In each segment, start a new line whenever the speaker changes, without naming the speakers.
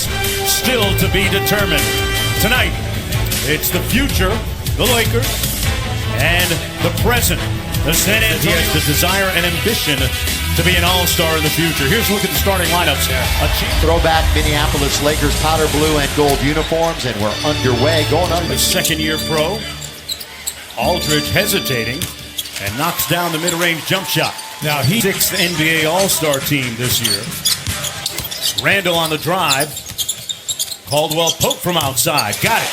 series still to be determined. Tonight, it's the future, the Lakers, and the present. The San Antonio. He has the desire and ambition to be an all-star in the future. Here's a look at the starting lineups.
Throwback Minneapolis Lakers powder blue and gold uniforms, and we're underway. Going on
the second-year pro. Aldridge hesitating and knocks down the mid-range jump shot. Now he's sixth NBA All-Star team this year. Randall on the drive. Caldwell poke from outside. Got it.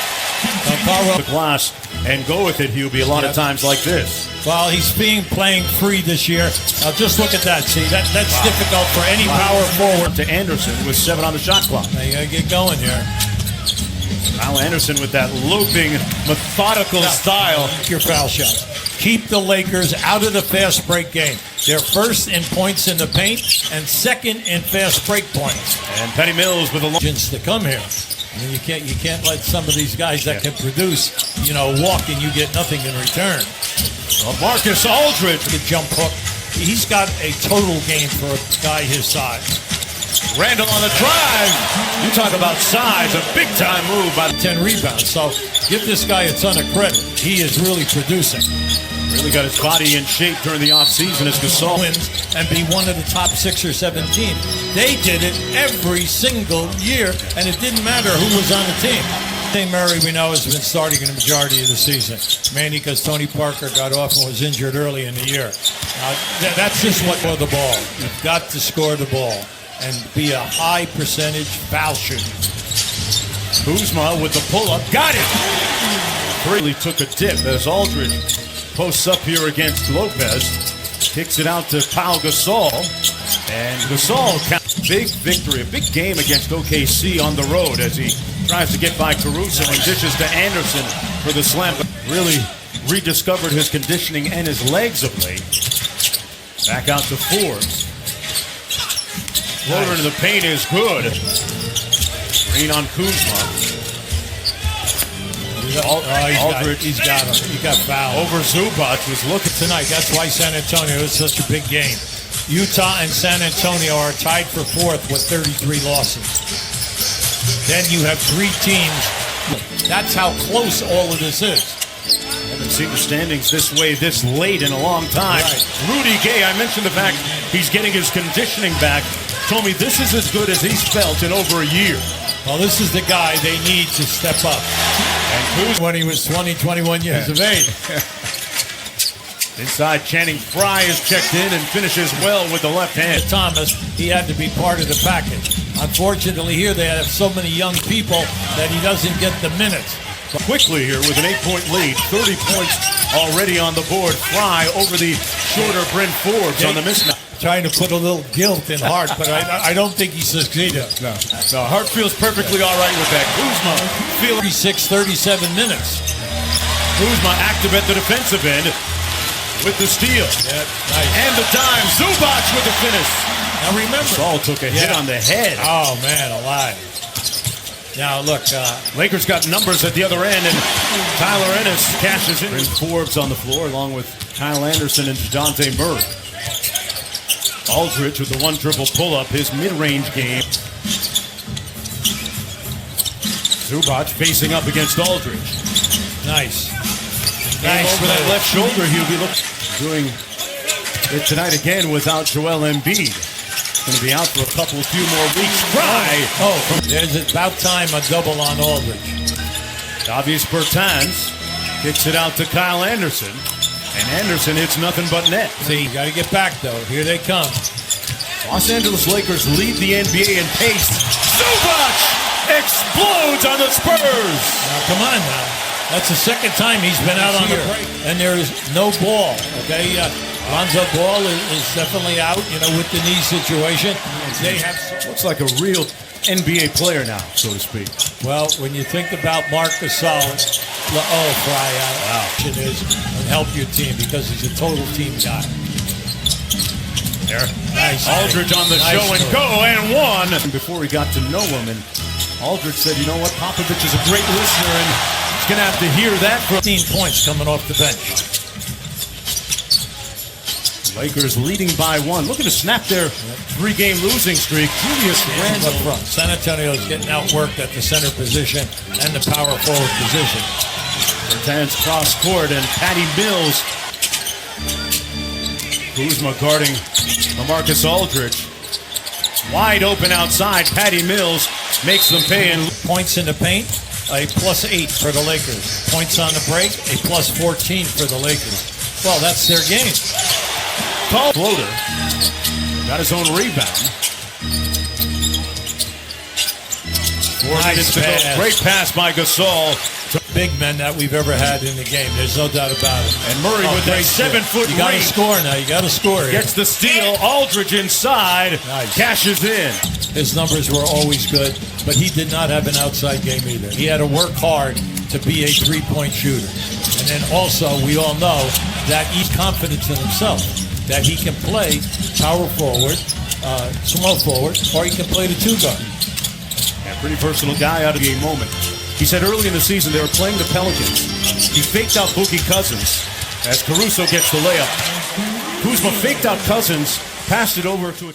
The glass and go with it, Hubie, a lot of times like this.
Well, he's playing free this year. Now just look at that. See, that's difficult for any power forward.
To Anderson with 7 on the shot clock.
Now you gotta get going here.
Kyle Anderson with that looping, methodical style.
Your foul shot. Keep the Lakers out of the fast break game. They're first in points in the paint and second in fast break points.
And Penny Mills with a long
to come here. I mean, you can't let some of these guys that can produce, walk and you get nothing in return.
Well, Marcus Aldridge,
the jump hook. He's got a total game for a guy his size.
Randall on the drive. You talk about size, a big-time move by
10 rebounds. So give this guy a ton of credit. He is really producing.
Really got his body in shape during the offseason as Gasol
wins and be one of the top 6 or 7 teams. They did it every single year, and it didn't matter who was on the team. St. Murray, we know, has been starting in the majority of the season, mainly because Tony Parker got off and was injured early in the year. That's just what for the ball. You've got to score the ball and be a high percentage foul shooter.
Kuzma with the pull-up. Got it! Really took a dip as Aldridge posts up here against Lopez. Kicks it out to Pau Gasol. And Gasol counts. Big victory, a big game against OKC on the road as he tries to get by Caruso and dishes to Anderson for the slam. Really rediscovered his conditioning and his legs of late. Back out to Forbes. Floater to the paint is good. Green on Kuzma.
Aldridge, he's got him. He got fouled.
Over Zubac was looking
tonight. That's why San Antonio is such a big game. Utah and San Antonio are tied for 4th with 33 losses. Then you have 3 teams. That's how close all of this is.
Haven't seen the standings this way this late in a long time. Right. Rudy Gay, I mentioned the fact he's getting his conditioning back. Told me this is as good as he's felt in over a year.
Well, this is the guy they need to step up. And when he was 20, 21 years of age.
Inside, Channing Frye is checked in and finishes well with the left hand.
Thomas, he had to be part of the package. Unfortunately, here they have so many young people that he doesn't get the minutes.
Quickly here with an 8-point lead, 30 points already on the board. Frye over the shorter Bryn Forbes on the mismatch.
Trying to put a little guilt in Hart, but I don't think he succeeded.
No, Hart feels perfectly all right with that. Kuzma feeling
37 minutes.
Kuzma active at the defensive end with the steal.
Yeah, nice.
And the dime. Zubac with the finish.
Now remember,
Saul took a hit on the head.
Oh man, alive. Now look,
Lakers got numbers at the other end, and Tyler Ennis cashes in. Forbes on the floor along with Kyle Anderson and DeJounte Murray. Aldridge with the 1-dribble pull-up, his mid-range game. Zubac facing up against Aldridge.
Nice.
Over that left shoulder, Hubie looks doing it tonight again without Joel Embiid. Going to be out for a few more weeks.
There's about time a double on Aldridge.
Davies Bertans kicks it out to Kyle Anderson. And Anderson hits nothing but net.
See, you got to get back, though. Here they come.
Los Angeles Lakers lead the NBA in pace. Zubac explodes on the Spurs.
Now, come on now. That's the second time he's been out on the break. And there is no ball, okay? Lonzo Ball is definitely out, with the knee situation. They have
looks like a real NBA player now, so to speak.
Well, when you think about Marc Gasol, Frye out, it is, and help your team because he's a total team guy.
There.
Nice.
Aldridge on the show and go and one. Before he got to know him, and Aldridge said, you know what, Popovich is a great listener, and he's going to have to hear that.
15 points coming off the bench.
Lakers leading by 1. Looking to snap their 3-game losing streak. Julius
Up
Randle.
front. San Antonio's getting outworked at the center position and the power forward position.
Bertans cross court and Patty Mills. Kuzma guarding LaMarcus Aldridge. Wide open outside. Patty Mills makes them pay. And
Points in the paint, a +8 for the Lakers. Points on the break, a +14 for the Lakers. Well, that's their game.
Tall floater. Got his own rebound. 4
Nice
minutes to go.
pass.
Great pass by Gasol.
Big men that we've ever had in the game. There's no doubt about it.
And Murray with that
great score.
7-foot
You got to
reach.
score now. You got to score. Here.
Gets the steal. Aldridge inside.
Nice.
Cashes in.
His numbers were always good, but he did not have an outside game either. He had to work hard to be a three-point shooter. And then also, we all know that he's confident in himself, that he can play power forward, small forward, or he can play the 2-guard.
A pretty versatile guy out of the game moment. He said early in the season they were playing the Pelicans. He faked out Boogie Cousins as Caruso gets the layup. Kuzma faked out Cousins, passed it over to a